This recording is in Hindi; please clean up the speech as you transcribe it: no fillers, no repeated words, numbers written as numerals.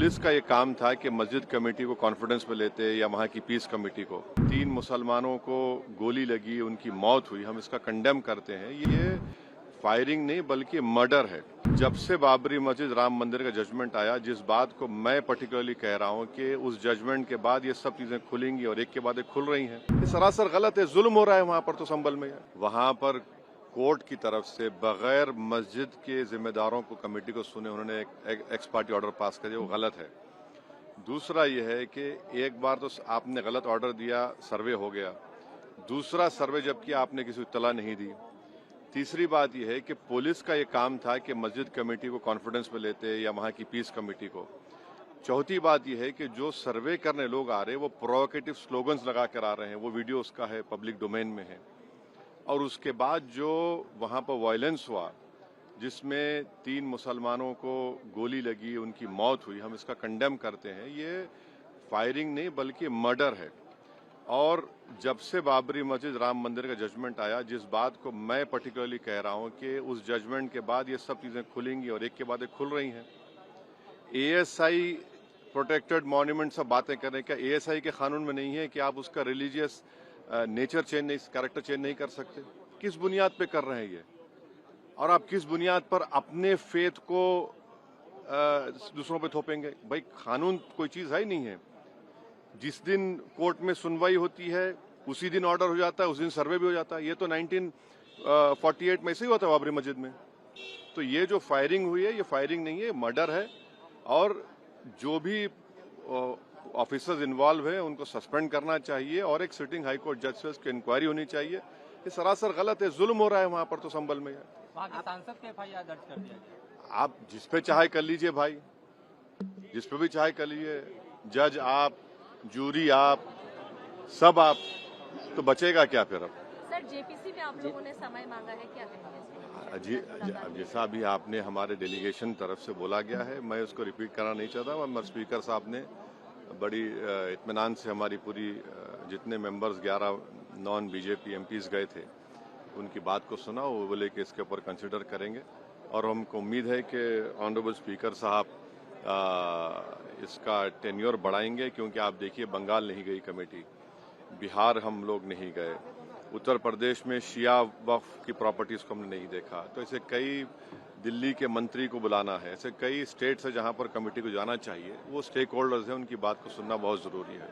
पुलिस का ये काम था कि मस्जिद कमेटी को कॉन्फिडेंस में लेते या वहाँ की पीस कमेटी को। 3 मुसलमानों को गोली लगी, उनकी मौत हुई, हम इसका कंडेम करते हैं। ये फायरिंग नहीं बल्कि मर्डर है। जब से बाबरी मस्जिद राम मंदिर का जजमेंट आया, जिस बात को मैं पर्टिकुलरली कह रहा हूँ कि उस जजमेंट के बाद ये सब चीजें खुलेंगी और एक के बाद एक खुल रही हैं, ये सरासर गलत है। जुल्म हो रहा है वहां पर, तो संभल में वहां पर कोर्ट की तरफ से बगैर मस्जिद के जिम्मेदारों को कमेटी को सुने उन्होंने एक एक्स पार्टी ऑर्डर पास कर दिया, वो गलत है। दूसरा यह है कि एक बार तो आपने गलत ऑर्डर दिया, सर्वे हो गया। दूसरा सर्वे जब किया आपने किसी को इत्तला नहीं दी। तीसरी बात यह है कि पुलिस का ये काम था कि मस्जिद कमेटी को कॉन्फिडेंस में लेते या वहाँ की पीस कमेटी को। चौथी बात यह है कि जो सर्वे करने लोग आ रहे हैं वो प्रोवोकेटिव स्लोगन्स लगा कर आ रहे हैं, वो वीडियो उसका है, पब्लिक डोमेन में है। और उसके बाद जो वहाँ पर वायलेंस हुआ, जिसमें 3 मुसलमानों को गोली लगी, उनकी मौत हुई, हम इसका कंडेम करते हैं। ये फायरिंग नहीं बल्कि मर्डर है। और जब से बाबरी मस्जिद राम मंदिर का जजमेंट आया, जिस बात को मैं पर्टिकुलरली कह रहा हूं कि उस जजमेंट के बाद ये सब चीजें खुलेंगी और एक के बाद एक खुल रही हैं। एएसआई प्रोटेक्टेड मॉन्यूमेंट सब बातें कर रहे हैं, क्या एएसआई के कानून में नहीं है कि आप उसका रिलीजियस नेचर चेंज नहीं, कैरेक्टर चेंज नहीं कर सकते? किस बुनियाद पे कर रहे हैं ये? और आप किस बुनियाद पर अपने फेथ को दूसरों पे थोपेंगे? भाई, कानून कोई चीज है ही नहीं है। जिस दिन कोर्ट में सुनवाई होती है उसी दिन ऑर्डर हो जाता है, उस दिन सर्वे भी हो जाता है। ये तो 1948 में ऐसे ही हुआ था बाबरी मस्जिद में। तो ये जो फायरिंग हुई है, ये फायरिंग नहीं है, मर्डर है। और जो भी ऑफिसर्स इन्वॉल्व है उनको सस्पेंड करना चाहिए और एक सिटिंग हाई कोर्ट जज से उसकी इंक्वायरी होनी चाहिए। ये सरासर गलत है। जुल्म हो रहा है वहां पर, तो संभल में वहाँ के सांसद के एफआईआर दर्ज कर दिया गया। आप जिस पे चाहे कर लीजिए भाई, जिस पे भी चाहे कर लीजिए। जज आप, जूरी आप, सब आप, तो बचेगा क्या फिर? अब सर, जेपीसी में आप लोगों ने समय मांगा है, क्या कहेंगे? जी, जैसा अभी आपने हमारे डेलीगेशन तरफ से बोला गया है, मैं उसको रिपीट करना नहीं चाहता। मगर स्पीकर साहब ने बड़ी इत्मीनान से हमारी पूरी जितने मेंबर्स 11 नॉन बीजेपी एमपीज गए थे उनकी बात को सुना। वो बोले कि इसके ऊपर कंसिडर करेंगे और हमको उम्मीद है कि ऑनरेबल स्पीकर साहब इसका टेन्योर बढ़ाएंगे, क्योंकि आप देखिए बंगाल नहीं गई कमेटी, बिहार हम लोग नहीं गए, उत्तर प्रदेश में शिया वक्फ की प्रॉपर्टीज को हमने नहीं देखा। तो ऐसे कई, दिल्ली के मंत्री को बुलाना है, ऐसे कई स्टेट्स है जहां पर कमेटी को जाना चाहिए। वो स्टेक होल्डर्स हैं, उनकी बात को सुनना बहुत जरूरी है।